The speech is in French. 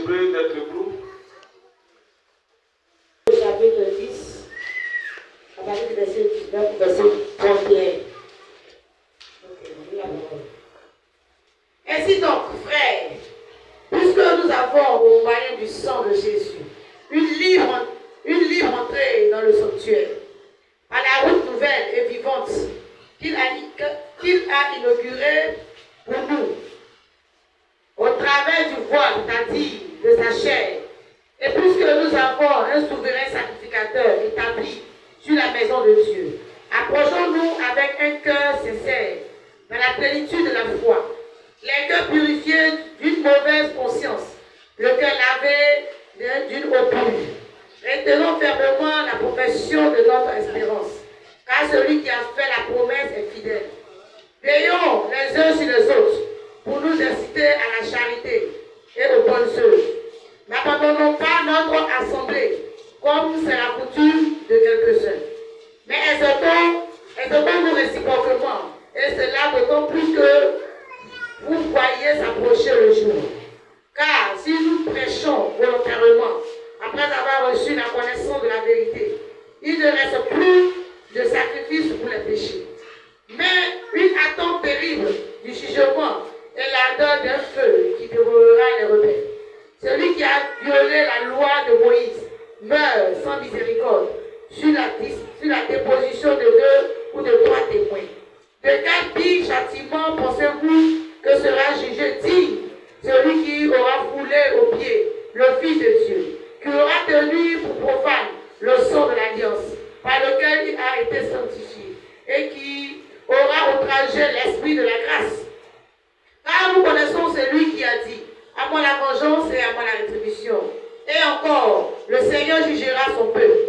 Hébreux d'être groupe. Chapitre 10, à partir du verset 19, verset 31. Ainsi donc, frères, puisque nous avons au moyen du sang de Jésus une libre entrée dans le sanctuaire, par la route nouvelle et vivante qu'il a inaugurée pour nous, au travers du voile, c'est-à-dire de sa chair, et puisque nous avons un souverain sacrificateur établi sur la maison de Dieu, approchons-nous avec un cœur sincère, dans la plénitude de la foi, les cœurs purifiés d'une mauvaise conscience, le cœur lavé d'une eau pure. Retenons fermement la profession de notre espérance, car celui qui a fait la promesse est fidèle. Veillons les uns sur les autres pour nous inciter à la charité et aux bonnes œuvres. N'abandonnons pas notre assemblée, comme c'est la coutume de quelques-uns. Mais exhortons-nous réciproquement, et cela d'autant plus que vous voyez s'approcher le jour. Car si nous prêchons volontairement, après avoir reçu la connaissance de la vérité, il ne reste plus de sacrifice pour les péchés, mais une attente terrible du jugement et l'ardeur d'un feu qui dévorera les rebelles. Celui qui a violé la loi de Moïse meurt sans miséricorde sur la déposition de 2 ou de 3 témoins. De quel pire châtiment pensez-vous que sera jugé digne celui qui aura foulé aux pieds le Fils de Dieu, qui aura tenu pour profane le sang de l'alliance, par lequel il a été sanctifié, et qui aura outragé l'esprit de la grâce. Car nous connaissons celui qui a dit, à moi la vengeance et à moi la rétribution. Et encore, le Seigneur jugera son peuple.